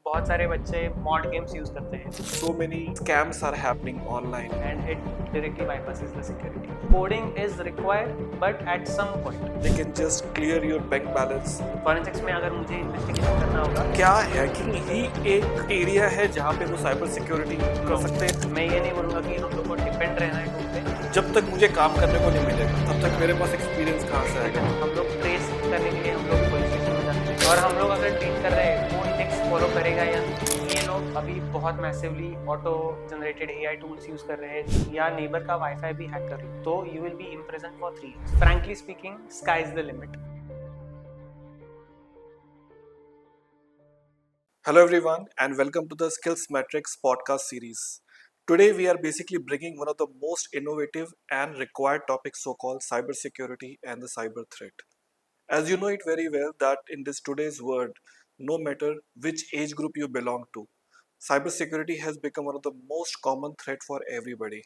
बहुत सारे बच्चे मॉड गेम्स यूज करते हैं So many scams are happening online. and it directly bypasses the security. Coding is required but at some point. They can just clear your bank balance. Forensics में अगर मुझे investigation करना होगा, क्या hacking ही एक area है जहाँ पे वो साइबर सिक्योरिटी कर सकते हैं? मैं ये नहीं बोलूँगा कि हम लोग को डिपेंड रहना है टूल पे। जब तक मुझे काम करने को नहीं मिलेगा तब तक मेरे पास एक्सपीरियंस कहाँ से आएगा? हम लोग ट्रेस करने के लिए हम लोग पुलिस स्टेशन में जाते हैं और हम लोग अगर ट्रेन कर रहे हैं वो इंडेक्स फॉलो करेगा या नहीं। ये लोग अभी बहुत massively auto generated AI tools use कर रहे हैं या नेबर का वाईफाई भी हैक कर लो तो you will be imprison for 3 years. Frankly speaking, sky is the limit. Hello everyone and welcome to the Skills Matrix podcast series. Today we are basically bringing one of the most innovative and required topics so-called cybersecurity and the cyber threat. As you know it very well that in this today's world, no matter which age group you belong to, cybersecurity has become one of the most common threat for everybody.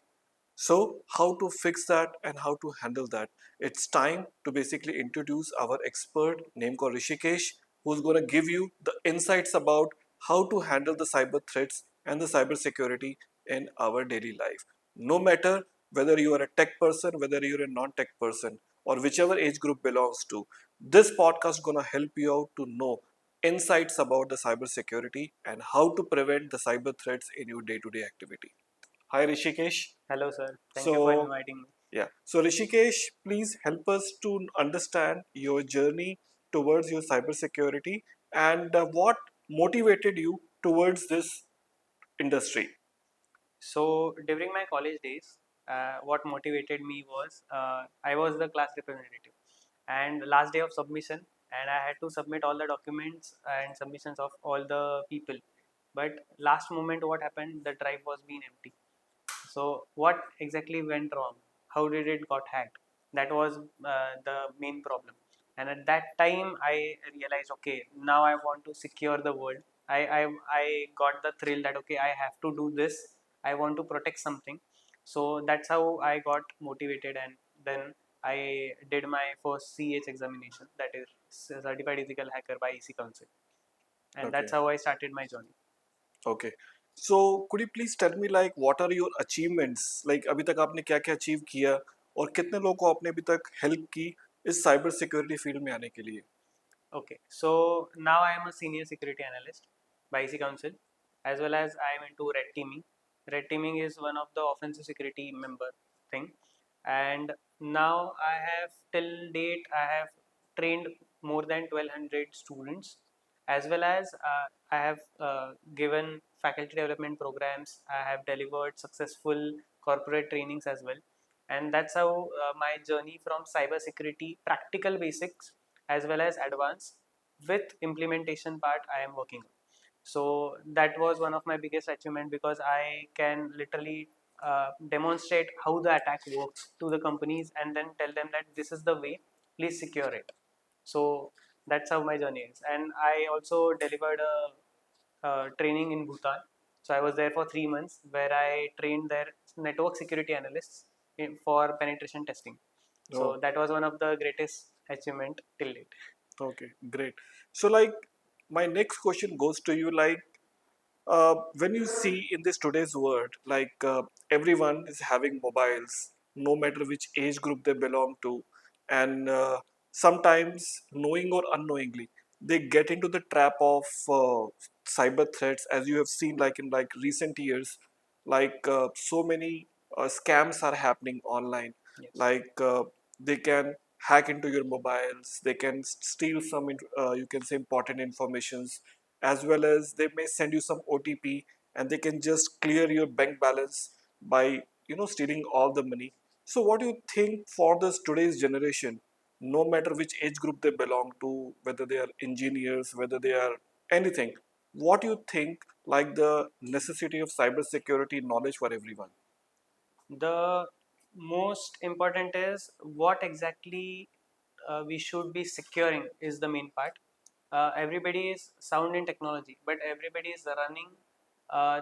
So how to fix that and how to handle that? It's time to basically introduce our expert named called Rishikesh, who's going to give you the insights about how to handle the cyber threats and the cyber security in our daily life. No matter whether you are a tech person, whether you're a non-tech person, or whichever age group belongs to, this podcast is going to help you out to know insights about the cyber security and how to prevent the cyber threats in your day-to-day activity. Hi Rishikesh. Hello sir, thank you for inviting me. Yeah. So Rishikesh, please help us to understand your journey towards your cybersecurity and what motivated you towards this industry. So during my college days, what motivated me was I was the class representative, and last day of submission, and I had to submit all the documents and submissions of all the people. But last moment, what happened? The drive was being empty. So what exactly went wrong? How did it got hacked? That was the main problem. And at that time, I realized, okay, now I want to secure the world. I got the thrill that okay, I have to do this. I want to protect something. So that's how I got motivated, and then I did my first CH examination, that is Certified Ethical Hacker by EC Council, and that's Okay. how I started my journey. Okay. So could you please tell me like what are your achievements? Like अभी तक आपने क्या क्या achieve किया और कितने लोगों को आपने अभी तक हेल्प की इस साइबर सिक्योरिटी फील्ड में आने के लिए? Okay, so now I am a senior security analyst by IC Council, as well as I am into red teaming. Red teaming is one of the offensive security member thing, and now I have till date I have trained more than 1200 students, as well as I have given faculty development programs. I have delivered successful corporate trainings as well, and that's how my journey from cyber security practical basics as well as advanced with implementation part I am working on. So that was one of my biggest achievement because I can literally demonstrate how the attack works to the companies and then tell them that this is the way, please secure it. So that's how my journey is, and I also delivered a training in Bhutan. So I was there for 3 months where I trained their network security analysts for penetration testing. So Oh, that was one of the greatest achievement till date. okay, great. So like my next question goes to you like when you see in this today's world like everyone is having mobiles no matter which age group they belong to and sometimes knowing or unknowingly they get into the trap of cyber threats as you have seen like in like recent years like so many scams are happening online Yes. like they can hack into your mobiles, they can steal some you can say important informations, as well as they may send you some OTP and they can just clear your bank balance by stealing all the money. So what do you think for this today's generation, no matter which age group they belong to, whether they are engineers, whether they are anything, what do you think like the necessity of cybersecurity knowledge for everyone? The most important is what exactly we should be securing is the main part. Everybody is sound in technology, but everybody is running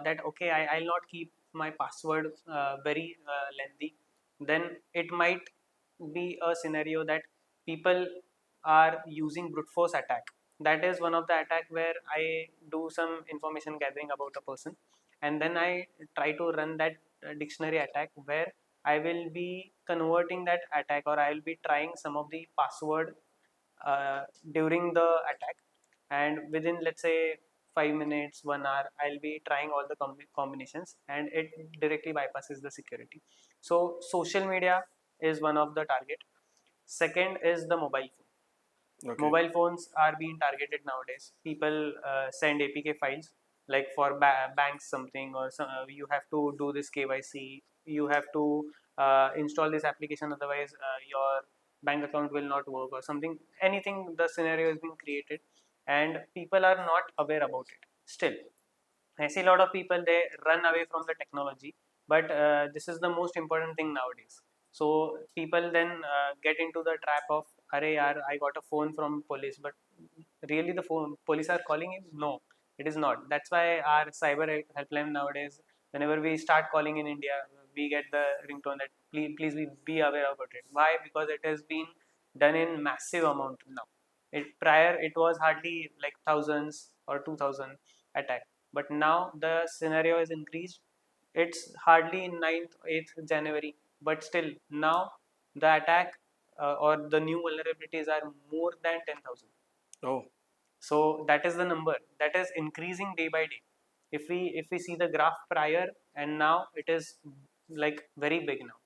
that okay, I'll not keep my password very lengthy. Then it might be a scenario that people are using brute force attack. that is one of the attack where I do some information gathering about a person, and then I try to run that dictionary attack where I will be converting that attack, or I will be trying some of the password uh, during the attack, and within, let's say, 5 minutes, 1 hour, I'll be trying all the combinations, and it directly bypasses the security. So social media is one of the target. Second is the mobile phone. Okay. Mobile phones are being targeted nowadays. People send APK files like for banks something, or some, you have to do this KYC. You have to install this application, otherwise your bank account will not work or something. Anything, the scenario is being created, and people are not aware about it. Still, I see a lot of people, they run away from the technology, but this is the most important thing nowadays. So people then get into the trap of, "Arey yaar, I got a phone from police," but really the phone police are calling him? No, it is not. That's why our cyber helpline nowadays, whenever we start calling in India, we get the ringtone that please be aware about it. Why? Because it has been done in massive amount now. Prior it was hardly like thousands or 2,000 attack, but now the scenario is increased. It's hardly in 9th 8th January, but still now the attack or the new vulnerabilities are more than 10,000. Oh, So that is the number that is increasing day by day. If we see the graph prior and now, it is like very big now.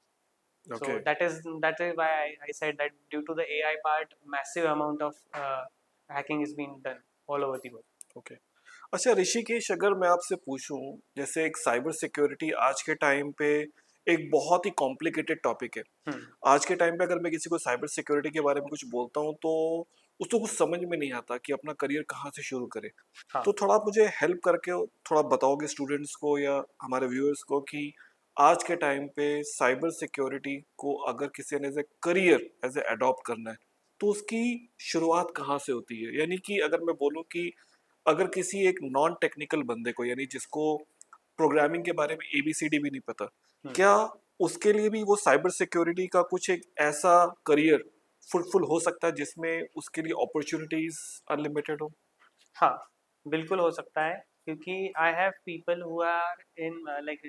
So okay. that is why I said that due to the AI part, massive amount of hacking is being done all over the world. Okay. अच्छा ऋषिकेश, अगर मैं आपसे पूछूं, जैसे एक cyber security आज के time पे एक बहुत ही कॉम्प्लिकेटेड टॉपिक है। हम्म, आज के टाइम पे अगर मैं किसी को साइबर सिक्योरिटी के बारे में कुछ बोलता हूं तो उसको कुछ समझ में नहीं आता कि अपना करियर कहाँ से शुरू करे। हाँ, तो थोड़ा आप मुझे हेल्प करके थोड़ा बताओगे स्टूडेंट्स को या हमारे व्यूअर्स को कि आज के टाइम पे साइबर सिक्योरिटी को अगर किसी ने as a career as a adopt करना है तो उसकी शुरुआत कहाँ से होती है? यानी कि अगर मैं बोलूँ कि अगर किसी एक नॉन टेक्निकल बंदे को, यानी जिसको प्रोग्रामिंग के बारे में एबीसीडी भी नहीं पता, हम्म, क्या उसके लिए भी वो साइबर सिक्योरिटी का कुछ एक ऐसा करियर फ्रूटफुल हो सकता है जिसमें उसके लिए अपॉर्चुनिटीज अनलिमिटेड हो? हाँ, बिल्कुल हो सकता है, क्योंकि I have people who are in like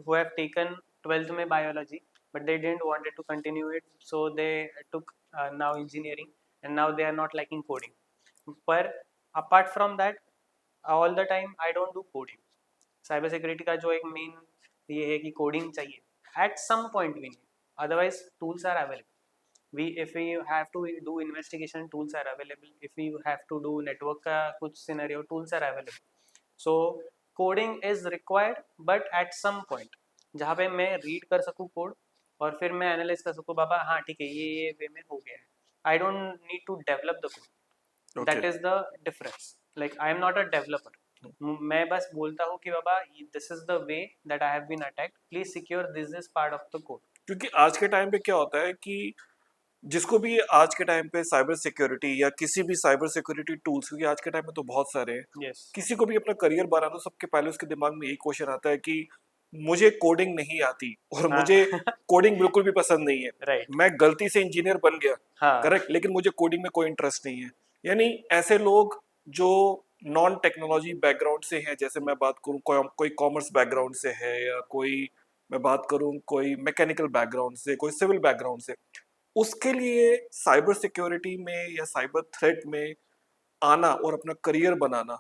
who have taken 12th में biology, but they didn't wanted to continue it, so they took now engineering, and now they are not liking coding. पर apart from that, all the time I don't do coding. Cyber security का जो एक main ये है कि coding चाहिए at some point we need, otherwise tools are available. If we have to do investigation, tools are available. If we have to do network का कुछ scenario, tools are available. So coding is required, but at some point जहाँ पे मैं read कर सकूँ code और फिर मैं analyze कर सकूँ, बाबा हाँ ठीक है, ये वे में हो गया है, I don't need to develop the code. Okay. That is the difference. Like I am not a developer. मैं बस बोलता हूँ कि बाबा this is the way that I have been attacked, please secure this part of the code. क्योंकि आज के time पे क्या होता है कि जिसको भी आज के टाइम पे साइबर सिक्योरिटी या किसी भी साइबर सिक्योरिटी टूल्स, क्योंकि आज के टाइम में तो बहुत सारे हैं, Yes. किसी को भी अपना करियर बनाना, सबके पहले उसके दिमाग में यही क्वेश्चन आता है कि मुझे कोडिंग नहीं आती और हाँ, मुझे कोडिंग बिल्कुल भी पसंद नहीं है। right. मैं गलती से इंजीनियर बन गया, हाँ, करेक्ट, लेकिन मुझे कोडिंग में कोई इंटरेस्ट नहीं है। यानी ऐसे लोग जो नॉन टेक्नोलॉजी बैकग्राउंड से हैं, जैसे मैं बात करूँ कोई कॉमर्स बैकग्राउंड से है, या कोई मैं बात करूँ कोई मैकेनिकल बैकग्राउंड से, कोई सिविल बैकग्राउंड से, उसके लिए साइबर सिक्योरिटी में या साइबर थ्रेट में आना और अपना करियर बनाना,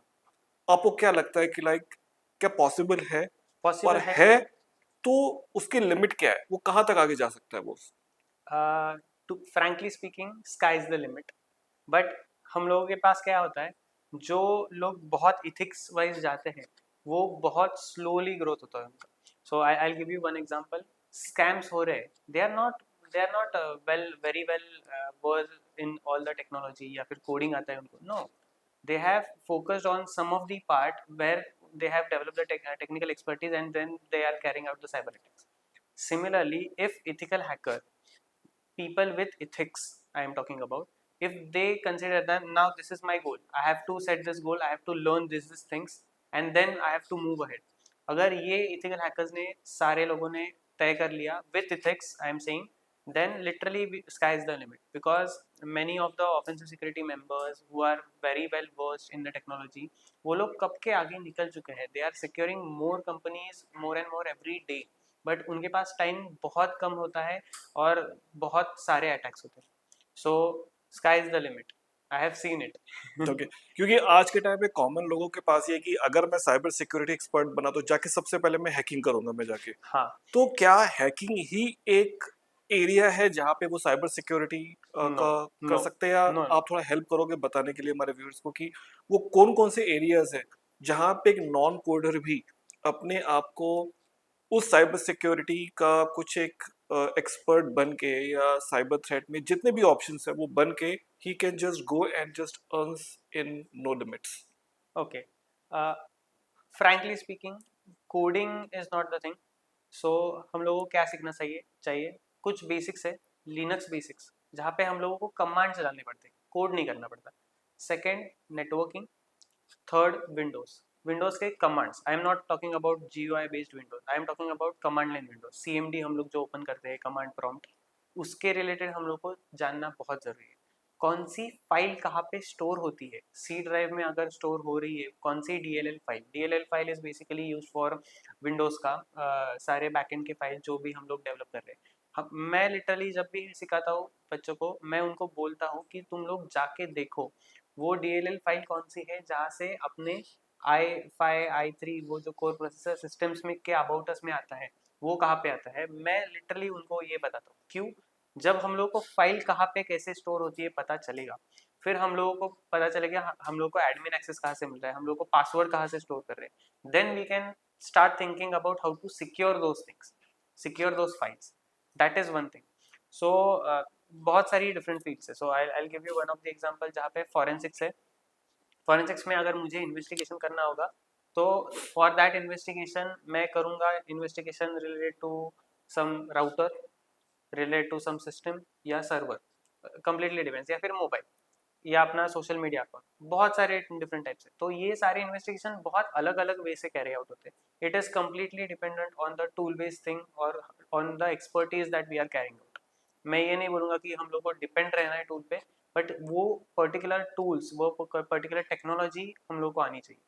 आपको क्या लगता है कि लाइक क्या पॉसिबल है? और पॉसिबल है। है तो उसकी लिमिट क्या है? वो कहाँ तक आगे जा सकता है वो? To frankly speaking, sky is the limit. But हम लोगों के पास क्या होता है, जो लोग बहुत इथिक्स वाइज जाते हैं, वो बहुत स्लोली ग्रोथ होता है उनका। So I give you one example. Scams हो रहे हैं, they are not very well versed in all the technology, या फिर कोडिंग आता है उनको, no, they have focused on some of the part where they have developed the technical expertise, and then they are carrying out the cyber attacks. Similarly, if ethical hacker, people with ethics I am talking about, if they consider that now this is my goal, I have to set this goal, I have to learn this things, and then I have to move ahead. अगर ये ethical hackers ने सारे लोगों ने तय कर लिया with ethics, I am saying, then literally sky is the limit, because many of the offensive security members who are very well versed in the technology, वो लोग कब के आगे निकल चुके हैं. They are securing more companies more and more every day, but उनके पास time बहुत कम होता है और बहुत सारे अटैक्स होते हैं. So sky is the limit. I have seen it. Okay क्योंकि आज के टाइम पे कॉमन लोगों के पास ये है कि अगर मैं साइबर सिक्योरिटी एक्सपर्ट बना तो जाके सबसे पहले मैं हैकिंग करूंगा मैं जाके. हाँ. तो क्या हैकिंग ही एक एरिया है जहाँ पे वो साइबर सिक्योरिटी No, का कर no, सकते हैं, या no. आप थोड़ा हेल्प करोगे बताने के लिए हमारे व्यूअर्स को कि वो कौन कौन से एरियाज है जहाँ पे एक नॉन कोडर भी अपने आप को उस साइबर सिक्योरिटी का कुछ एक एक्सपर्ट बन के या साइबर थ्रेट में जितने भी ऑप्शंस है वो बन के he can just go and just earns in no limits. Okay. Uh, frankly speaking, coding is not the thing. So हम लोगों को क्या सीखना चाहिए कुछ बेसिक्स है. लिनक्स बेसिक्स, जहाँ पे हम लोगों को कमांड चलाने पड़ते हैं, कोड नहीं करना पड़ता. Second, networking. थर्ड, विंडोज के commands. I am not talking about GUI based Windows, I am talking about command line Windows. CMD हम लोग जो ओपन करते हैं, कमांड प्रॉम्प्ट, उसके रिलेटेड हम लोग को जानना बहुत जरूरी है. कौन सी फाइल कहाँ पे स्टोर होती है, सी ड्राइव में अगर स्टोर हो रही है, कौन सी DLL file is basically use for Windows का सारे बैकएंड के फाइल जो भी हम लोग डेवलप कर रहे हैं. मैं लिटरली जब भी सिखाता हूँ बच्चों को, मैं उनको बोलता हूँ कि तुम लोग जाके देखो वो DLL फाइल कौन सी है जहाँ से अपने i5 i3 वो जो कोर प्रोसेसर सिस्टम्स में के अबाउट अस में आता है, वो कहाँ पे आता है. मैं लिटरली उनको ये बताता हूँ. क्यों? जब हम लोगों को फाइल कहाँ पे कैसे स्टोर होती है पता चलेगा, फिर हम लोगों को पता चलेगा हम लोग को एडमिन एक्सेस कहाँ से मिल रहा है, हम लोग को पासवर्ड कहाँ से स्टोर कर रहे हैं. Then we can start thinking about how to secure those things, secure those files. That is one thing. So बहुत सारी डिफरेंट फील्ड्स है. So I give you one of the example जहाँ पे फॉरेंसिक्स है. Forensics में अगर मुझे investigation करना होगा तो फॉर दैट इन्वेस्टिगेशन मैं करूँगा investigation related to some router, related to some system या सर्वर, कंप्लीटली डिपेंड्स, या फिर मोबाइल या अपना सोशल मीडिया अकाउंट. बहुत सारे डिफरेंट टाइप्स है. तो ये सारे इन्वेस्टिगेशन बहुत अलग अलग वे से कैरी आउट होते हैं. It is completely dependent on the tool based thing और on the expertise that we are carrying out. मैं ये नहीं बोलूँगा कि हम लोग को डिपेंड रहना है टूल पे, बट वो पर्टिकुलर टूल्स, वो पर्टिकुलर टेक्नोलॉजी हम लोग को आनी चाहिए.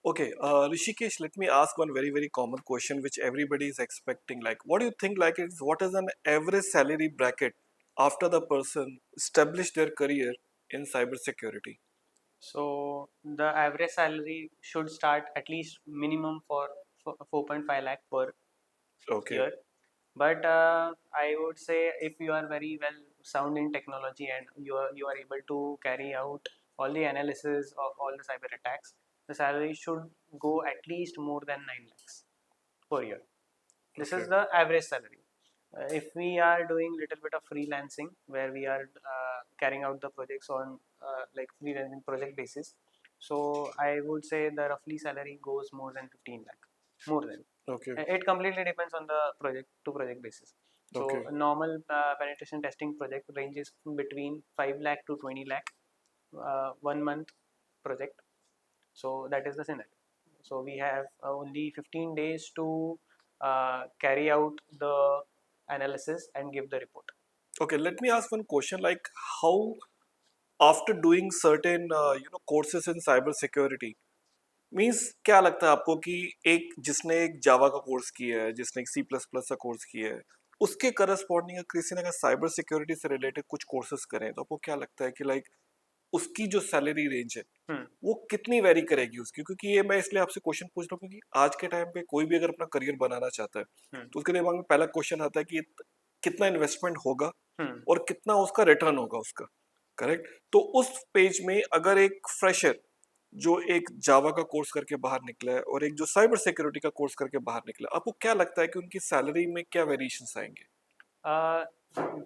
Okay, Rishikesh, let me ask one very, very common question which everybody is expecting. Like, what do you think? Like, is what is an average salary bracket after the person established their career in cybersecurity? So the average salary should start at least minimum for 4.5 lakh per Okay, year. But I would say if you are very well sound in technology and you are able to carry out all the analysis of all the cyber attacks, the salary should go at least more than 9 lakhs per year. This okay, is the average salary. If we are doing little bit of freelancing where we are carrying out the projects on like freelancing project basis, so I would say the roughly salary goes more than 15 lakh, more than. okay, It completely depends on the project to project basis. So okay, a normal penetration testing project ranges between 5 lakh to 20 lakh 1 month project. So that is the scenario. So we have only 15 days to carry out the analysis and give the report. okay. Let me ask one question. Like, how after doing certain courses in cybersecurity, means क्या लगता है आपको कि एक जिसने एक जावा का course किया है, जिसने एक C++ का कोर्स किया है, उसके करस्पॉन्डिंग किसी ने अगर साइबर सिक्योरिटी से रिलेटेड कुछ कोर्सेज करें तो आपको क्या लगता है कि लाइक उसकी जो सैलरी रेंज है वो कितनी वेरी करेगी उसकी? क्योंकि ये मैं इसलिए आपसे क्वेश्चन पूछ रहा हूँ क्योंकि आज के टाइम पे कोई भी अगर अपना करियर बनाना चाहता है तो उसके दिमाग में पहला क्वेश्चन आता है कि कितना इन्वेस्टमेंट होगा और कितना उसका रिटर्न होगा उसका. करेक्ट? तो उस पेज में अगर एक फ्रेशर जो एक जावा का कोर्स करके बाहर निकला है और एक जो साइबर सिक्योरिटी का कोर्स करके बाहर निकला है, आपको क्या लगता है कि उनकी सैलरी में क्या वेरिएशंस आएंगे?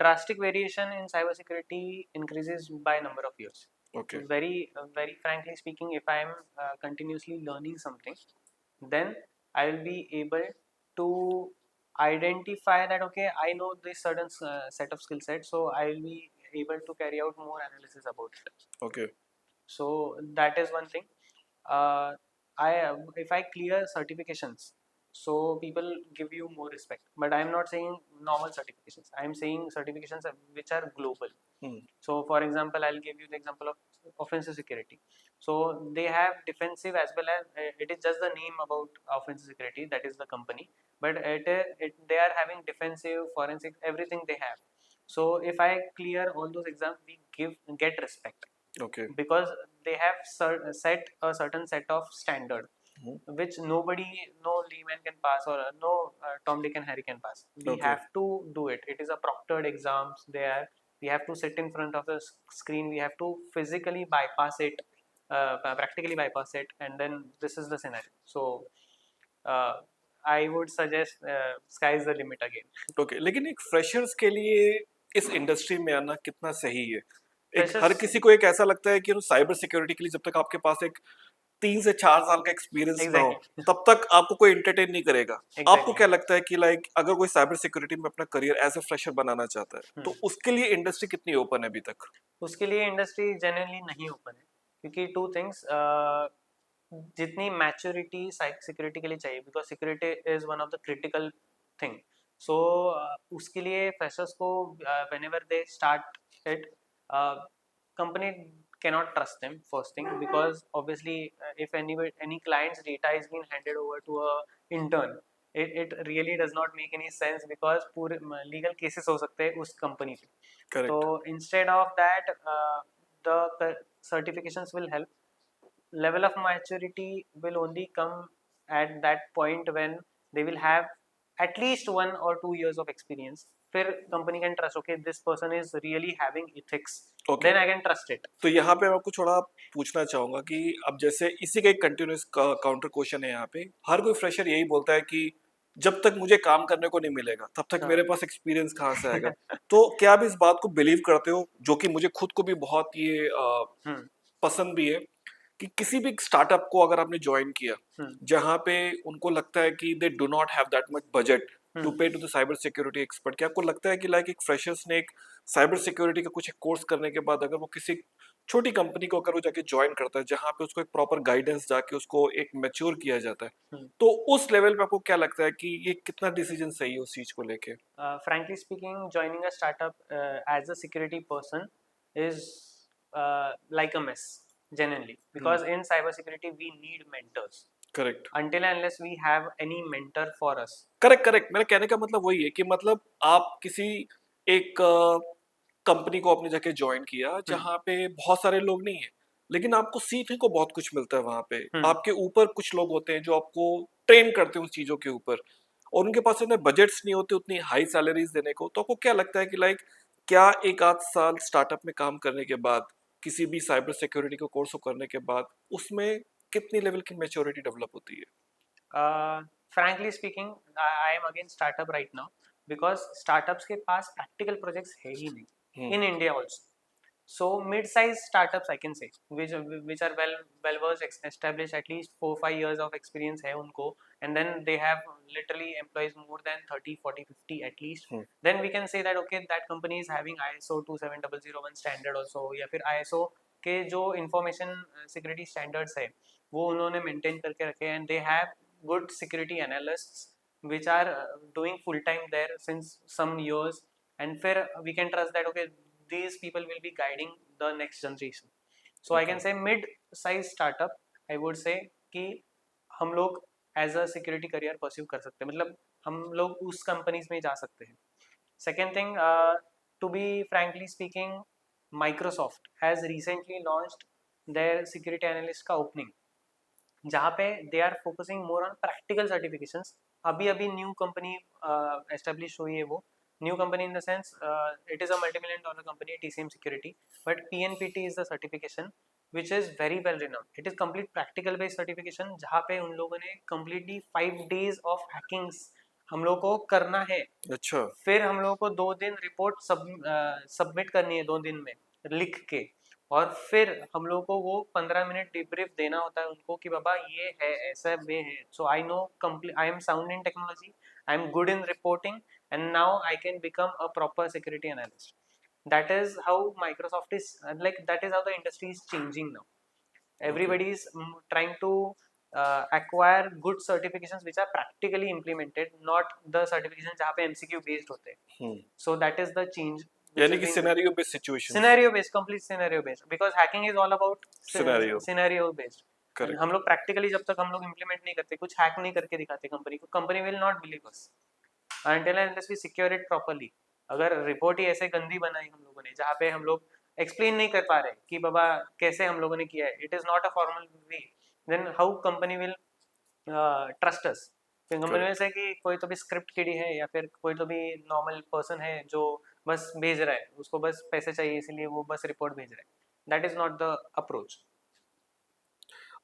Drastic variation in cybersecurity increases by number of years. Okay, Very frankly speaking, if I am continuously learning something, then I will be able to identify that okay, I know this certain set of skill sets, so I will be able to carry out more analysis about it. Okay, So that is one thing. uh, I if I clear certifications, so people give you more respect. But I am not saying normal certifications, I am saying certifications which are global. Hmm. So for example, I'll give you the example of offensive security. So they have defensive as well as it is just the name about offensive security, that is the company, but they are having defensive, forensic, everything they have. So if I clear all those exams, we get respect, Okay. because they have set a certain set of standard Mhm. which nobody, no layman can pass, or no Tom, Dick and Harry can pass. We Okay. have to do it. It is a proctored exams there. We have to sit in front of the screen, we have to physically bypass it, practically bypass it, and then this is the scenario. So uh, I would suggest sky is the limit again. Okay, लेकिन एक freshers के लिए इस industry में आना कितना सही है? एक हर Freshers, किसी को एक ऐसा लगता है कि साइबर सिक्योरिटी के लिए जब तक आपके पास एक 3 से 4 साल का एक्सपीरियंस ना हो, exactly. तब तक आपको कोई एंटरटेन नहीं करेगा। आपको Exactly. क्या लगता है कि लाइक अगर कोई साइबर सिक्योरिटी में अपना करियर एज अ फ्रेशर बनाना चाहता है, तो उसके लिए इंडस्ट्री कितनी ओपन है अभी तक? उसके लिए इंडस्ट्री जनरली नहीं ओपन है, क्योंकि टू थिंग्स, जितनी मैच्योरिटी साइबर सिक्योरिटी के लिए चाहिए, because security is one of the critical thing. So उसके लिए फ्रेशर्स को whenever they start it, company cannot trust them, first thing, because obviously if any client's data is being handed over to a intern, it really does not make any sense, because पूरे legal cases हो सकते हैं उस company पे। तो correct. instead of that, the certifications will help. Level of maturity will only come at that point when they will have at least 1 or 2 years of experience. फिर company can trust, okay, this person is really having ethics, okay, then I can trust it. तो यहाँ पे मैं आपको थोड़ा पूछना चाहूंगा कि अब जैसे इसी का एक कंटिन्यूस काउंटर क्वेश्चन है यहाँ पे, हर कोई फ्रेशर यही बोलता है कि जब तक मुझे काम करने को नहीं मिलेगा तब तक हाँ। मेरे पास एक्सपीरियंस कहाँ से आएगा? तो क्या आप इस बात को बिलीव करते हो, जो कि मुझे खुद को भी बहुत ये हम्म, पसंद भी है, कि किसी भी स्टार्टअप को अगर आपने ज्वाइन किया जहाँ पे उनको लगता है कि they do not have that much budget to pay to the cyber security expert, क्या आपको लगता है कि लाइक एक फ्रेशर्स ने एक साइबर सिक्योरिटी का कुछ एक कोर्स करने के बाद अगर वो किसी छोटी कंपनी को अगर वो जाके ज्वाइन करता है जहाँ पे उसको एक प्रॉपर गाइडेंस जाके उसको एक मैच्योर किया जाता है, तो उस लेवल पे आपको क्या लगता है कि ये कितना डिसीजन सही है उस चीज को लेके? frankly speaking, joining a startup as a security person is like a mess, genuinely, because in cybersecurity we need mentors. Correct. Until and unless we have any mentor for us. Correct correct, मेरे कहने का मतलब वही है कि मतलब आप किसी एक कंपनी को आपने जाके ज्वाइन किया जहाँ पे बहुत सारे लोग नहीं है, लेकिन आपको सीखने को बहुत कुछ मिलता है वहां पे। आपके ऊपर कुछ लोग होते हैं जो आपको ट्रेन करते हैं उस चीजों के ऊपर, और उनके पास इतने बजट्स नहीं होते उतनी हाई सैलरीज देने को। तो आपको क्या लगता है कि लाइक क्या एक आध साल स्टार्टअप में काम करने के बाद, किसी भी साइबर सिक्योरिटी को कोर्स करने के बाद, उसमें कितनी लेवल की मेच्योरिटी डेवलप होती है? Frankly speaking, I am against startup right now, because startups के पास practical projects है ही नहीं in India also. So mid-sized startups I can say, which are well versed, established, at least 4-5 years of experience है उनको, and then they have literally employees more than 30, 40, 50 at least. Then we can say that okay, that company is having ISO 27001 standard also, या फिर ISO के जो information security standards है वो उन्होंने maintain करके रखे, and they have good security analysts which are doing full time there since some years, and फिर we can trust that okay, these people will be guiding the next generation. So I can say mid size startup, I would say कि हम लोग as a security career pursue कर सकते हैं, मतलब हम लोग उस कंपनीज में जा सकते हैं. Second thing, to be frankly speaking, Microsoft has recently launched their security analyst का ओपनिंग, जहाँ पे they are focusing more on practical certifications. अभी अभी न्यू कंपनी एस्टेब्लिश हुई है, वो new company in the sense it is a $multi-million company, TCM security, but PNPT is the certification which is very well renowned. It is complete practical based certification, जहाँ पे उन लोगों ने completely 5 days of hackings हम लोग को करना है. अच्छा। फिर हम लोगों को 2 दिन रिपोर्ट सबमिट करनी है 2 दिन में लिख के, और फिर हम लोग को वो 15 मिनट डिब्रीफ देना होता है उनको कि बाबा ये है, ऐसा वे है. So I know I am sound in technology, I am good in reporting, and now I can become a proper security analyst. That is how Microsoft is that is how the industry is changing now. Everybody is trying to acquire good certifications which are practically implemented, not the certifications जहाँ पे MCQ based होते हैं. हम्म, So that is the change which यानी has कि been scenario based situations, scenario based, complete scenario based, because hacking is all about scenario, scenario based. Correct. हम लोग practically जब तक हम लोग इम्प्लीमेंट नहीं करते, कुछ हैक नहीं करके दिखाते कंपनी को, company will not believe us until and unless we secure it properly. अगर रिपोर्ट ही ऐसे गंदी बनाई हम लोगों ने जहाँ पे हम लोग एक्सप्लेन नहीं कर पा रहे कि बाबा कैसे हम लोगों ने किया है, it is not a formal way, then how company will trust us. फिर कंपनी में करेक्ट. से कि कोई तो भी स्क्रिप्ट किडी है या फिर कोई तो भी नॉर्मल पर्सन है जो बस भेज रहा है, उसको बस पैसे चाहिए इसलिए वो बस रिपोर्ट भेज रहा है. That is not the approach.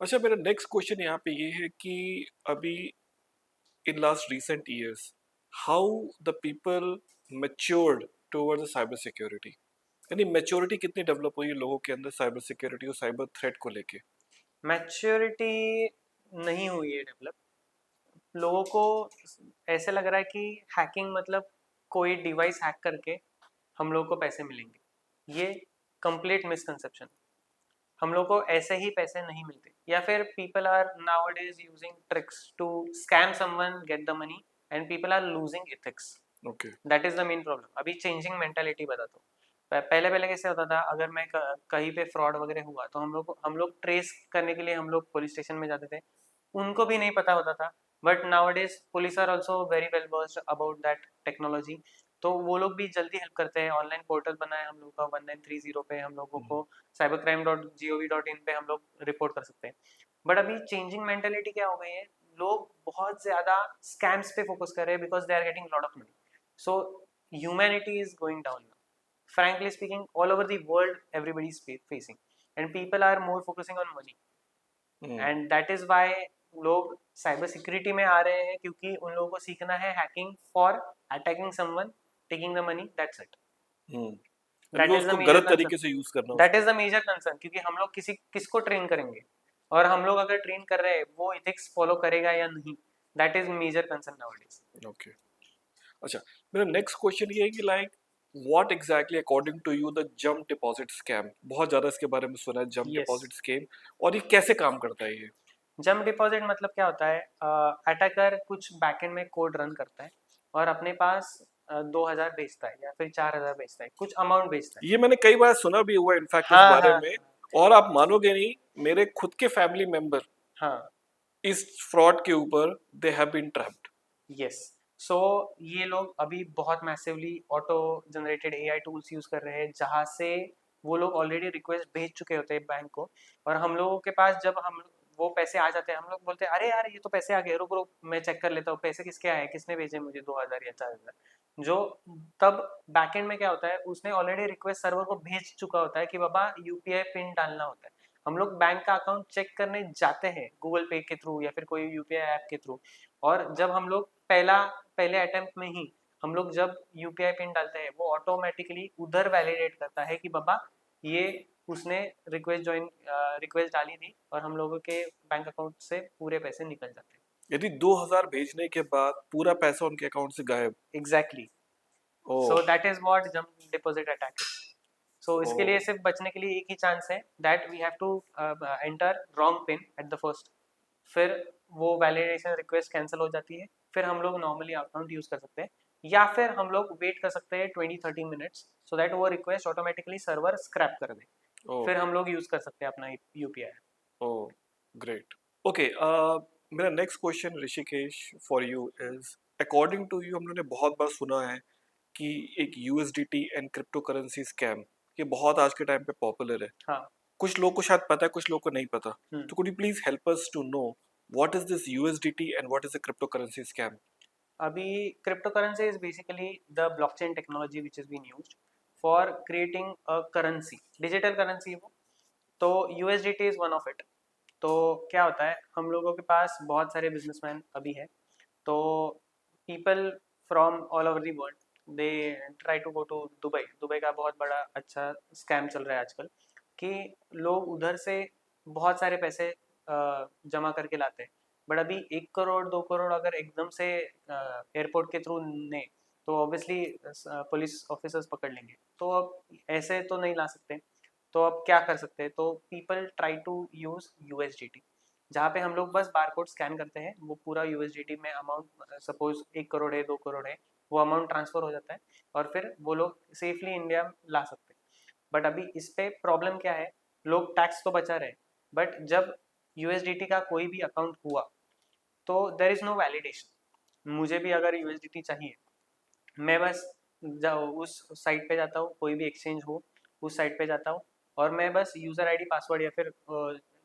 अच्छा, मेरा नेक्स्ट क्वेश्चन यहाँ पे ये है कि अभी in last recent years, how the people matured towards the cyber security, यानी मेच्योरिटी कितनी डेवलप हुई है लोगों के अंदर साइबर सिक्योरिटी और साइबर थ्रेट को लेके. मैच्योरिटी नहीं हुई है डेवलप. लोगों को ऐसे लग रहा है कि हैकिंग मतलब कोई डिवाइस हैक करके हम लोग को पैसे मिलेंगे. ये कंप्लीट मिसकंसेप्शन. हम लोग को ऐसे ही पैसे नहीं मिलते, या फिर people are nowadays using tricks to scam someone, get the money, and people are losing ethics. Okay. That is the main problem. अभी चेंजिंग मेंटालिटी बताता हूँ. पहले पहले कैसे होता था, अगर मैं कहीं पे फ्रॉड वगैरह हुआ तो हम लोग ट्रेस करने के लिए हम लोग पुलिस स्टेशन में जाते थे. उनको भी नहीं पता होता था. But nowadays police are also very well versed about that technology. तो वो लोग भी जल्दी हेल्प करते हैं. ऑनलाइन पोर्टल बना है हम लोग का 1930 पे, हम लोगों को cybercrime.gov.in पे हम लोग रिपोर्ट कर सकते हैं. बट अभी चेंजिंग मेंटेलिटी क्या हो गई है, लोग बहुत ज्यादा स्कैम्स पे फोकस कर रहे हैं because they are getting lot of money. So humanity is going down now. Frankly speaking, all over the world, everybody is facing, and people are more focusing on money. And that is why लोग cyber security में आ रहे हैं, क्योंकि उन लोगों को सीखना है hacking for attacking someone, taking the money. That's it. That उनको इज द उसको मेजर गलत तरीके कंसर्न. से यूज करना दैट इज उसको. द मेजर कंसर्न, क्योंकि हम लोग किसको ट्रेन करेंगे, और हम लोग अगर ट्रेन कर रहे हैं वो इथिक्स फॉलो करेगा या नहीं. That is major concern nowadays. Okay. अच्छा, मेरा नेक्स्ट क्वेश्चन ये है कि like what exactly according to you the jump deposit scam, बहुत ज्यादा इसके बारे में सुना है जंप यस. डिपॉजिट स्कैम, और ये कैसे काम करता है ये. जंप डिपॉजिट मतलब क्या होता है, अटैकर कुछ बैकएंड में कोड रन करता है और अपने पास 2,000 भेजता है या फिर 4,000 भेजता है, कुछ अमाउंट भेजता है. ये मैंने कई बार सुना भी हुआ इनफैक्ट इस हाँ बारे हाँ में. और आप मानोगे नहीं, मेरे खुद के फैमिली मेंबर हाँ. इस फ्रॉड के ऊपर they have been trapped. Yes. So ये लोग अभी बहुत massively auto generated AI tools use कर रहे हैं, जहाँ से वो लोग ऑलरेडी रिक्वेस्ट भेज चुके होते हैं बैंक को, और हम लोगों के पास जब हम वो पैसे आ जाते हैं, हम लोग बोलते हैं अरे यार ये तो पैसे आ गए, रुक रुक मैं चेक कर लेता हूँ पैसे किसके आए, किसने भेजे मुझे 2,000 या 4,000. जो तब बैकएंड में क्या होता है, उसने ऑलरेडी रिक्वेस्ट सर्वर को भेज चुका होता है कि बाबा यूपीआई पिन डालना होता है. हम लोग बैंक का अकाउंट चेक करने जाते हैं गूगल पे के थ्रू या फिर कोई यूपीआई ऐप के थ्रू, और जब हम लोग पहले अटेम्प्ट में ही हम लोग जब यूपीआई पिन डालते हैं, वो ऑटोमेटिकली उधर वैलिडेट करता है कि बाबा ये उसने रिक्वेस्ट डाली थी, और हम लोगों के बैंक अकाउंट से पूरे पैसे निकल जाते हैं. यदि 2000 भेजने के बाद पूरा पैसा उनके अकाउंट से गायब. Exactly. Oh. So that is what jump deposit attack. So इसके लिए ओह. सिर्फ बचने के लिए एक ही चांस है, that we have to enter wrong PIN at the first. फिर वो वैलिडेशन रिक्वेस्ट कैंसिल हो जाती है, फिर हम लोग नॉर्मली अकाउंट यूज कर सकते हैं, या फिर हम लोग वेट कर सकते हैं 20-30 मिनट्स, सो दैट वो रिक्वेस्ट ऑटोमेटिकली सर्वर स्क्रैप कर दे. ओह. फिर हम लोग यूज कर सकते हैं अपना यूपीआई. Oh, great. ओके, मेरा next question Rishikesh for you is, according to you हम लोगों ने बहुत बार सुना है कि एक USDT and crypto currency scam ये बहुत आज के टाइम पे पॉपुलर है. हाँ. कुछ लोग को शायद पता है, कुछ लोग को नहीं पता. हम्म. तो could you please help us to know what is this USDT and what is a crypto currency scam. अभी crypto currency is basically the blockchain technology which is been used for creating a currency, digital currency वो. तो USDT is one of it. तो क्या होता है, हम लोगों के पास बहुत सारे बिजनेसमैन अभी है, तो people from all over the world they try to go to Dubai. Dubai का बहुत बड़ा अच्छा स्कैम चल रहा है आजकल, कि लोग उधर से बहुत सारे पैसे जमा करके लाते हैं. बट अभी 1 करोड़ 2 करोड़ अगर एकदम से एयरपोर्ट के थ्रू ने, तो ऑब्वियसली पुलिस ऑफिसर्स पकड़ लेंगे. तो अब ऐसे तो नहीं ला सकते, तो अब क्या कर सकते हैं, तो people try to use USDT, जहाँ पे हम लोग बस बारकोड स्कैन करते हैं, वो पूरा यूएसडीटी में अमाउंट, सपोज 1 करोड़ है, 2 करोड़ है, वो अमाउंट ट्रांसफर हो जाता है और फिर वो लोग सेफली इंडिया ला सकते हैं। बट अभी इस पे प्रॉब्लम क्या है, लोग टैक्स तो बचा रहे, बट जब यूएसडीटी का कोई भी अकाउंट हुआ तो देर इज नो वैलिडेशन। मुझे भी अगर यूएसडीटी चाहिए, मैं बस उस साइट पे जाता हूँ, कोई भी एक्सचेंज हो उस साइट पे जाता हूँ और मैं बस यूजर आईडी पासवर्ड या फिर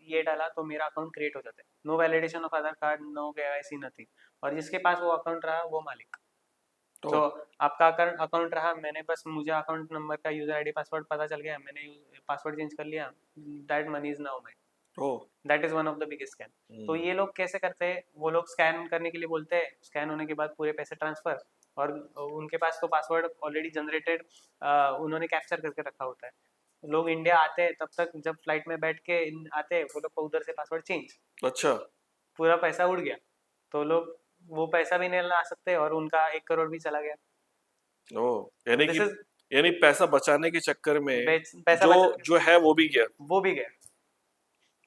ये डाला तो मेरा अकाउंट क्रिएट हो जाता है। No validation of Aadhaar card, no KYC, nothing. और जिसके पास वो अकाउंट रहा वो मालिक। तो तो आपका अकाउंट रहा, मैंने बस, मुझे अकाउंट नंबर का यूजर आईडी पासवर्ड पता चल गया, मैंने पासवर्ड चेंज कर लिया, that money is now mine. Oh that is one of the biggest scam. तो ये लोग कैसे करते हैं, वो लोग स्कैन करने के लिए बोलते हैं, स्कैन होने के बाद पूरे पैसे ट्रांसफर, और उनके पास तो पासवर्ड ऑलरेडी जनरेटेड उन्होंने कैप्चर करके रखा होता है। लोग इंडिया आते हैं, तब तक जब फ्लाइट में बैठ के आते हैं, वो लोग को उधर से पासवर्ड चेंज, अच्छा। पूरा पैसा उड़ गया। तो लोग वो पैसा भी नहीं ला सकते और उनका 1 करोड़ भी चला गया। ओ यानी दिस कि इज यानी पैसा बचाने के चक्कर में पैसा जो बचा, जो है वो भी गया। वो भी गया।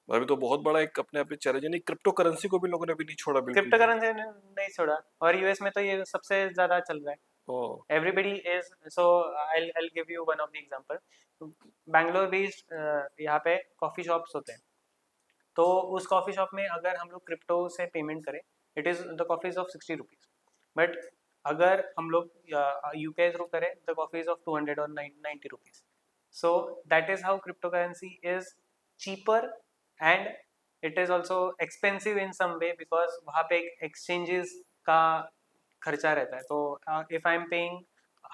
अभी तो बहुत बड़ा एक अपने आप में चैलेंज, यानी क्रिप्टो करेंसी को भी लोगों ने अभी नहीं छोड़ा बिल्कुल क्रिप्टो भी। करेंसी ने नहीं छोड़ा, और यूएस में तो ये सबसे ज्यादा चल रहा है। ओ Everybody is so I'll give you one of the example. Bangalore based यहाँ पे कॉफी शॉप्स होते हैं, तो उस कॉफी शॉप में अगर हम लोग क्रिप्टो से पेमेंट करें, it is the coffee is of 60 rupees. But अगर हम लोग यूपीआई थ्रू करें, द कॉफी इज ऑफ 200 और 90 rupees. So that is how crypto currency is cheaper, and it is also expensive in some way, because वहाँ पे exchanges का खर्चा रहता है। तो if I am paying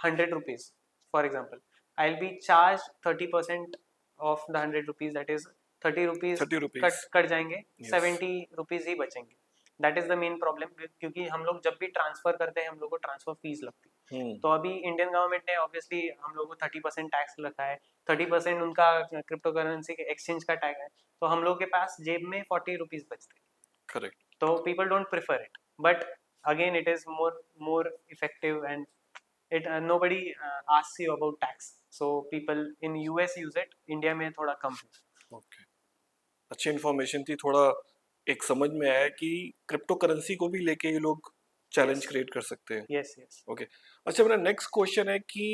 100 rupees for example, I will be charge 30% of the 100 rupees, that is 30 rupees 30 rupees. Cut जाएंगे, yes. 70 rupees ही बचेंगे। That is the main problem, क्योंकि हम लोग जब भी ट्रांसफर करते हैं हम लोग को ट्रांसफर फीस लगती है। तो अभी इंडियन गवर्नमेंट ने ऑब्वियसली हम लोग को 30% टैक्स रखा है, 30% उनका क्रिप्टो करेंसी के एक्सचेंज का टैग है, तो हम लोग के पास जेब में 40 रुपीज बचते हैं। करेक्ट। तो people don't prefer it, but again it is more effective, and it nobody asks you about tax, so people in US use it, India में थोड़ा कम है। ओके, अच्छी इन्फॉर्मेशन थी। थोड़ा एक समझ में आया कि क्रिप्टो करेंसी को भी लेके ये लोग चैलेंज Yes. क्रिएट कर सकते हैं। Yes yes. ओके, अच्छा मेरा नेक्स्ट क्वेश्चन है कि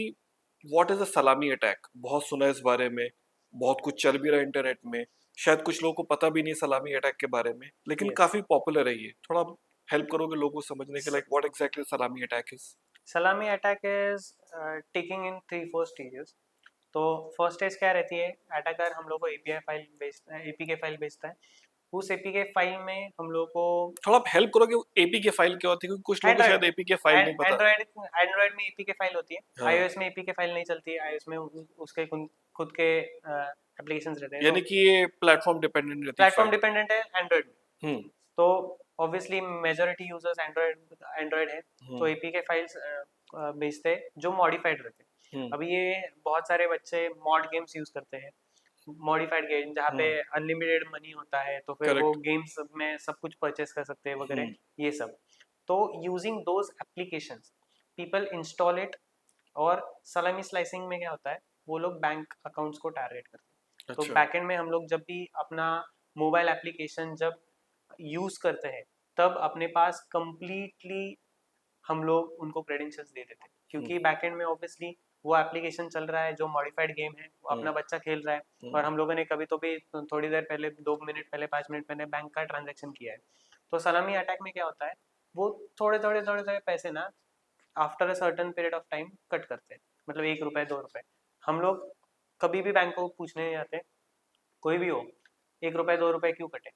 व्हाट इज अ सलामी अटैक? बहुत सुना है इस बारे में, बहुत कुछ चल भी रहा है इंटरनेट में, शायद कुछ लोगों को पता भी नहीं सलामी अटैक के बारे में, लेकिन Yes. काफी पॉपुलर है ये। थोड़ा हेल्प करोगे लोगों को समझने के, लाइक व्हाट एग्जैक्टली सलामी अटैक इज? सलामी attack is taking in 3-4 stages. तो फर्स्ट स्टेज क्या रहती है, अटैकर हम लोग को एपीआई फाइल भेजता है, एपीके फाइल भेजता है। उस एपीके फाइल में हम लोग को थोड़ा आप हेल्प करोगे, एपीके फाइल क्या होती है? क्योंकि कुछ लोगों को शायद एपीके फाइल नहीं पता। एंड्रॉइड में एपीके फाइल होती है, हाँ। आईओएस में एपीके फाइल नहीं चलती है। आईओएस में उसके खुद के एप्लीकेशंस रहते हैं। यानी कि ये प्लेटफॉर्म डिपेंडेंट रहती है प्लेटफॉर्म फाइल। डिपेंडेंट है एंड्रॉइड में। हम्म तो ऑब्वियसली मेजॉरिटी यूजर्स एंड्रॉइड है, तो एपीके फाइल्स भेजते हैं जो मॉडिफाइड रहते हैं। अभी ये बहुत सारे बच्चे मॉड गेम्स यूज करते हैं, मॉडिफाइड गेम जहाँ पे अनलिमिटेड मनी होता है, तो फिर वो गेम्स में सब कुछ परचेस कर सकते हैं वगैरह, ये सब। तो using those applications people install it, और सलामी स्लाइसिंग में क्या होता है, वो लोग बैंक अकाउंट्स को टारगेट करते हैं। तो बैकएंड में हम लोग जब भी अपना मोबाइल एप्लीकेशन जब यूज करते हैं, तब अपने पास कंप्लीटली हम लोग उनको क्रेडेंशियल्स दे देते हैं, क्योंकि बैकएंड में ऑब्वियसली वो एप्लीकेशन चल रहा है जो मॉडिफाइड गेम है, वो अपना बच्चा खेल रहा है, और हम लोगों ने कभी तो भी थोड़ी देर पहले, 2 मिनट पहले, 5 मिनट पहले बैंक का ट्रांजेक्शन किया है। तो सलामी अटैक में क्या होता है, वो थोड़े पैसे ना after a certain period of time cut करते हैं, मतलब 1 रुपए 2 रुपए। हम लोग कभी भी बैंक को पूछने नहीं जाते, कोई भी हो, 1 रुपए 2 रुपए क्यों कटे।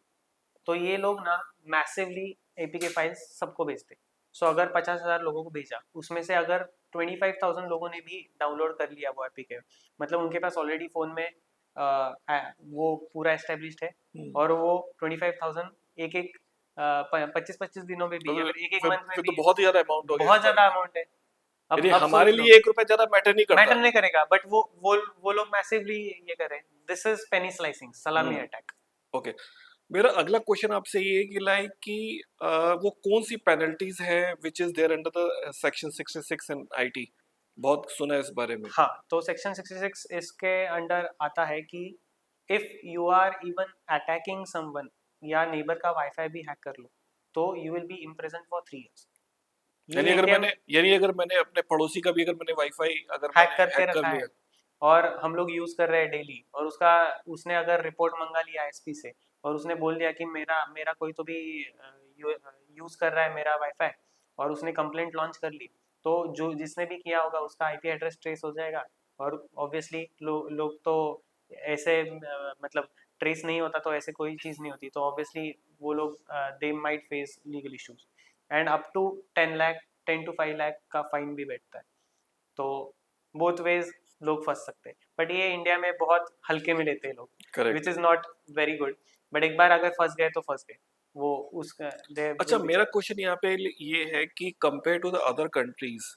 तो ये लोग ना मैसिवली एपीके फाइल्स सबको भेजते। सो अगर 50,000 लोगों को भेजा, उसमें से अगर 25,000 लोगों ने भी डाउनलोड कर लिया वो एपीके, मतलब उनके पास ऑलरेडी फोन में वो पूरा एस्टेब्लिश्ड है, और वो 25,000 एक एक 25-25 दिनों में भी, या फिर एक मंथ में फिर भी, तो बहुत ही ज्यादा अमाउंट हो गया। बहुत ज्यादा अमाउंट है। यानी अब हमारे सोच लो, लिए 1 रुपए ज्यादा मैटर नहीं करता। मैटर नहीं करेगा, बट वो लोग मैसिवली ये करें। दिस इज पेनी स्लाइसिंग, सलामी अटैक। ओके, मेरा अगला क्वेश्चन आपसे ये है कि लाइक कि वो कौन सी पेनल्टीज है which is there under the section 66 in IT? बहुत सुना है इस बारे में। हाँ, तो सेक्शन 66 इसके अंडर आता है कि if you are even attacking someone या नेबर का वाईफाई भी हैक कर लो तो you will be imprison for 3 years। यानी ये इंडिया में अगर मैंने अपने पड़ोसी का भी अगर मैंने वाईफाई अगर हैक मैंने करके हैक कर रखा है लिया। और हम लोग यूज कर रहे हैं डेली, और उसने अगर रिपोर्ट मंगा लिया एसपी से और उसने बोल दिया कि मेरा मेरा कोई तो भी यूज कर रहा है मेरा वाईफाई, और उसने कंप्लेंट लॉन्च कर ली, तो जो जिसने भी किया होगा उसका आईपी एड्रेस ट्रेस हो जाएगा। और ऑब्वियसली लोग तो ऐसे मतलब ट्रेस नहीं होता तो ऐसे कोई चीज़ नहीं होती, तो ऑब्वियसली वो लोग they might face legal issues and up to 10 lakh 10 to 5 lakh का फाइन भी बैठता है। तो बोथ वेज लोग फंस सकते हैं, बट ये इंडिया में बहुत हल्के में लेते हैं लोग, which correct. Is not very good. But एक बार अगर फंस गए तो फंस गए, वो उस दे अच्छा, विल बी मेरा चार्ज। क्वेश्चन यहाँ पे ये है कि compare to the other countries,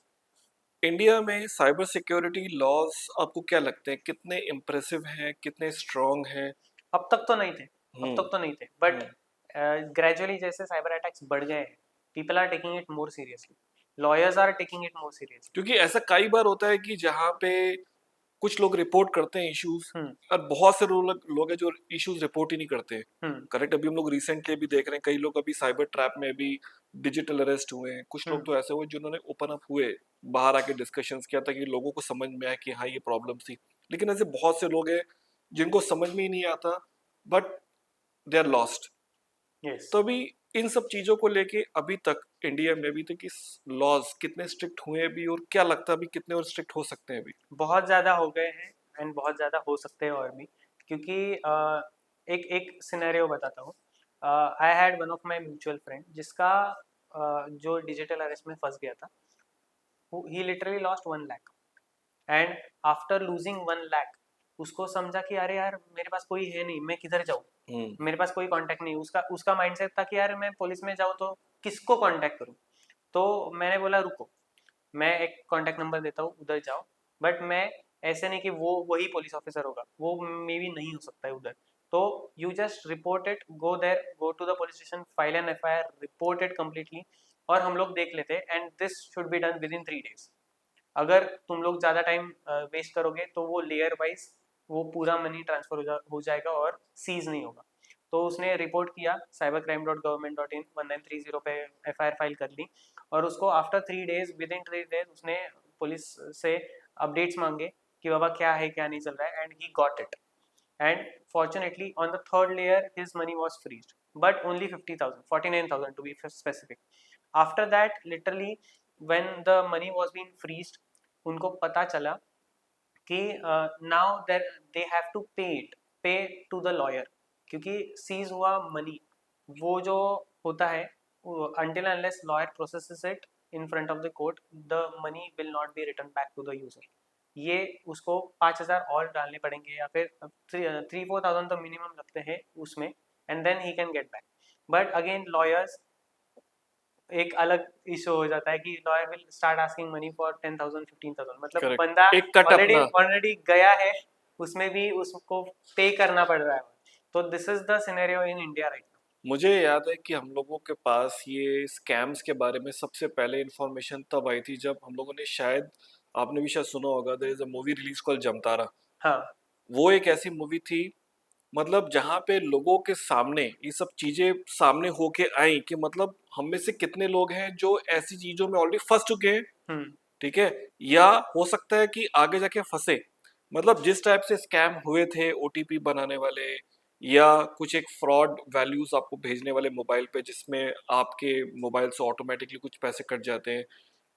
India में साइबर सिक्योरिटी लॉज आपको क्या लगते हैं, कितने इम्प्रेसिव हैं, कितने स्ट्रांग हैं? अब तक तो नहीं थे, अब हम्म। तक तो नहीं थे, बट हम्म। ग्रेजुअली जैसे साइबर अटैक्स बढ़ गए हैं, people are taking it more seriously, lawyers are taking it more seriously. क्योंकि ऐसा कई बार होता है कि जहाँ पे कुछ लोग रिपोर्ट करते हैं इश्यूज, हम्म और बहुत से लोग हैं जो इश्यूज रिपोर्ट ही नहीं करते। हम्म करेक्ट, अभी हम लोग रिसेंटली भी देख रहे हैं कई लोग अभी साइबर ट्रैप में भी डिजिटल अरेस्ट हुए हैं। कुछ लोग हम्म तो ऐसे हुए जिन्होंने ओपन अप हुए, बाहर आके डिस्कशंस किया ताकि लोगों को समझ में आए कि हाँ ये प्रॉब्लम थी। लेकिन ऐसे बहुत से लोग हैं जिनको समझ में ही नहीं आता, but they are lost. Yes. तो अभी इन सब चीजों को लेके अभी तक इंडिया में अभी तक इस लॉज कितने स्ट्रिक्ट हुए हैं अभी, और क्या लगता है अभी कितने और स्ट्रिक्ट हो सकते हैं अभी? बहुत ज़्यादा हो गए हैं एंड बहुत ज़्यादा हो सकते हैं और भी, क्योंकि एक एक सिनेरियो बताता हूँ। I had one of my mutual friend जिसका जो डिजिटल अरेस्ट में फंस गया था, he literally lost 1 lakh, and after losing 1 lakh उसको समझा कि अरे यार मेरे पास कोई है नहीं, मैं किधर जाऊँ, हम्म। मेरे पास कोई कांटेक्ट नहीं। उसका उसका माइंडसेट था कि यार मैं पुलिस में जाऊँ तो किसको कांटेक्ट करूँ। तो मैंने बोला रुको, मैं एक कांटेक्ट नंबर देता हूँ, उधर जाओ। बट मैं ऐसे नहीं कि वो वही पुलिस ऑफिसर होगा, वो मे बी नहीं हो सकता है उधर। तो you just report it, go there, go to the police station, file an FIR, report it completely, और हम लोग देख लेते हैं। And this should be done within 3 days। अगर तुम लोग ज़्यादा टाइम वेस्ट करोगे तो वो लेयर वाइज वो पूरा मनी ट्रांसफर हो जाएगा और सीज नहीं होगा। तो उसने रिपोर्ट किया cybercrime.government.in 1930 पे, एफआईआर फाइल कर ली, और उसको after 3 days, with in 3 days उसने पुलिस से अपडेट्स मांगे कि बाबा क्या है क्या नहीं चल रहा है, and he got it. And fortunately on the third layer his money was freeze, but only 50,000, 49,000 to be specific. After that literally when the money was being freezed, उनको पता चला कि now they have to pay to the lawyer, क्योंकि seize हुआ money, वो जो होता है, until unless lawyer processes it in front of the court, the money will not be returned back to the user। ये उसको 5,000 और डालने पड़ेंगे, या फिर 3-4,000 तो मिनिमम लगते हैं उसमें, and then he can get back. But again lawyers एक अलग इशू हो जाता है कि lawyer will start asking money for 10,000 15,000, मतलब करेक्ट, बंदा एक कट ऑलरेडी अपना। ऑलरेडी गया है, उसमें भी उसको पे करना पड़ रहा है। तो this is the scenario in India right मुझे याद है कि हम लोगों के पास ये स्कैम्स के बारे में सबसे पहले इंफॉर्मेशन तब आई थी जब हम लोगों ने शायद, आपने भी शायद सुना होगा, there is a movie release called Jamtara. Now. हाँ वो एक ऐसी मूवी थी, मतलब जहाँ पे लोगों के सामने ये सब चीजें सामने होके आई कि मतलब हम में से कितने लोग हैं जो ऐसी चीजों में ऑलरेडी फंस चुके हैं। हम्म ठीक है, या हो सकता है कि आगे जाके फंसे। मतलब जिस टाइप से स्कैम हुए थे ओटीपी बनाने वाले, या कुछ एक फ्रॉड वैल्यूज आपको भेजने वाले मोबाइल पे जिसमें आपके मोबाइल से ऑटोमेटिकली कुछ पैसे कट जाते हैं।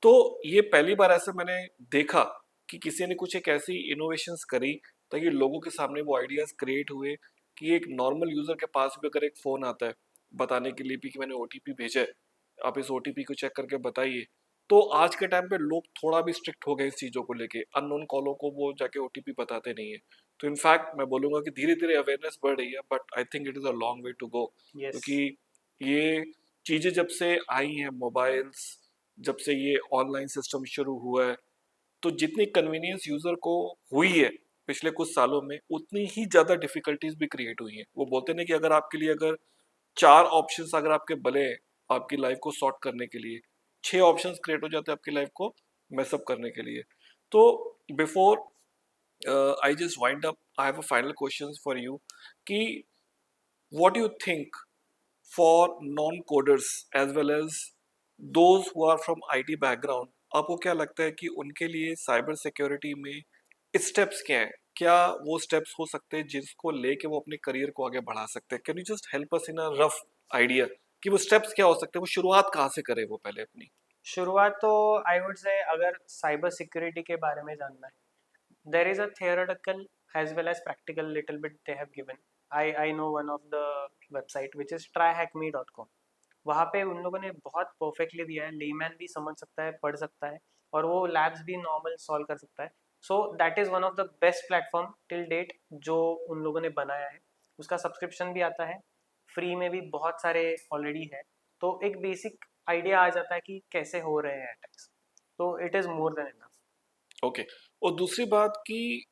तो ये पहली बार ऐसे मैंने देखा कि किसी ने कुछ एक ऐसी इनोवेशंस करी ताकि लोगों के सामने वो आइडियाज क्रिएट हुए कि एक नॉर्मल यूजर के पास भी अगर एक फोन आता है बताने के लिए भी कि मैंने ओटीपी भेजा है, आप इस ओटीपी को चेक करके बताइए। तो आज के टाइम पे लोग थोड़ा भी स्ट्रिक्ट हो गए इस चीजों को लेके, अननोन कॉलों को वो जाके ओटीपी बताते नहीं है। तो इनफैक्ट मैं बोलूंगा कि धीरे धीरे अवेयरनेस बढ़ रही है, but I think it is a long way to go. Yes. क्योंकि ये चीजें जब से आई हैं, मोबाइल्स जब से ये ऑनलाइन सिस्टम शुरू हुआ है, तो जितनी कन्वीनियंस यूजर को हुई है पिछले कुछ सालों में, उतनी ही ज्यादा डिफिकल्टीज भी क्रिएट हुई हैं। वो बोलते हैं कि अगर आपके लिए अगर 4 ऑप्शंस अगर आपके भले हैं आपकी लाइफ को सॉर्ट करने के लिए, 6 ऑप्शंस क्रिएट हो जाते हैं आपकी लाइफ को मैसअप करने के लिए। तो before I just wind up, I have a final question for you कि what you think for non-coders as well as those who are from IT background, आपको क्या लगता है कि उनके लिए साइबर सिक्योरिटी में स्टेप्स क्या हैं? क्या वो स्टेप्स हो सकते हैं जिसको लेके वो अपने करियर को आगे बढ़ा सकते हैं? Can you just help us in a rough idea कि वो स्टेप्स क्या हो सकते हैं, वो शुरुआत कहाँ से करें वो पहले अपनी? शुरुआत तो आई वुड से, अगर साइबर सिक्योरिटी के बारे में जानना है, there is a theoretical as well as practical little bit they have given. I know one of the website which is tryhackme.com. वहाँ पे उन लोगों ने बहुत परफेक्टली दिया है, लेमैन भी समझ सकता है, पढ़ सकता है, और वो लैब्स भी नॉर्मल सॉल्व कर सकता है. So that is one of the best platform till date जो उन लोगों ने बनाया है. उसका सब्सक्रिप्शन भी आता है, फ्री में भी बहुत सारे ऑलरेडी है, तो एक बेसिक आइडिया आ जाता है कि कैसे हो रहे हैं अटैक्स. तो it is more than enough. Okay, और दूसरी बात कि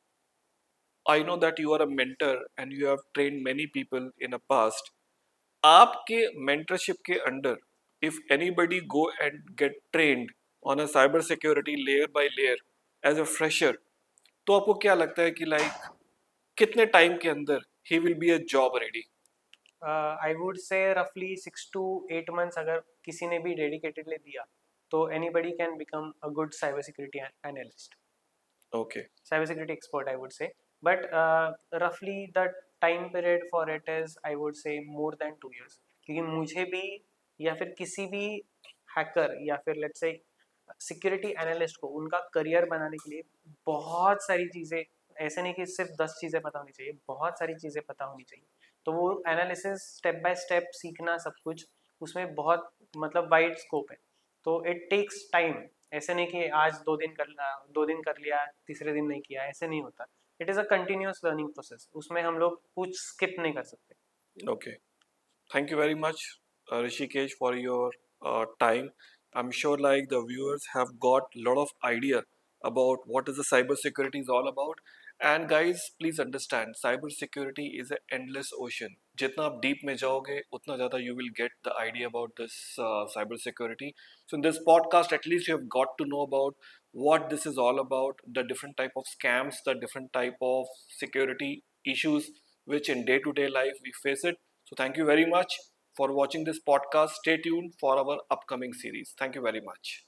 I know that you are a mentor and you have trained many people in a past. आपके मेंटरशिप के under if anybody go and get trained on a cyber security layer by layer as a fresher, तो आपको क्या लगता है कि like कितने time के अंदर he will be a job ready? I would से रफली 6 to 8 months अगर किसी ने भी डेडिकेटेडली दिया, तो anybody can become a good cyber security analyst, okay. Cyber security expert I would say. But रफली the time period for it is, I would say, more then 2 years. क्योंकि मुझे भी या फिर किसी भी हैकर या फिर लेट्स से सिक्योरिटी एनालिस्ट को उनका करियर बनाने के लिए बहुत सारी चीज़ें, ऐसे नहीं कि सिर्फ 10 चीज़ें पता होनी चाहिए, बहुत सारी चीज़ें पता होनी चाहिए. तो वो एनालिसिस स्टेप बाय स्टेप सीखना सब कुछ, उसमें बहुत मतलब वाइड स्कोप है. तो इट टेक्स टाइम. ऐसे नहीं कि आज 2 दिन कर लिया, 2 दिन कर लिया, तीसरे दिन नहीं किया, ऐसे नहीं होता. It is a continuous learning process, उसमें हम लोग कुछ स्किप नहीं कर सकते. Okay, thank you very much, Rishikesh, for your time. I'm sure like the viewers have got a lot of idea about what is the cyber security is all about. And guys, please understand, cyber security is an endless ocean. जितना आप deep में जाओगे, उतना ज़्यादा you will get the idea about this cyber security. So in this podcast, at least you have got to know about what this is all about, the different type of scams, the different type of security issues which in day-to-day life we face it. So thank you very much for watching this podcast. Stay tuned for our upcoming series. Thank you very much.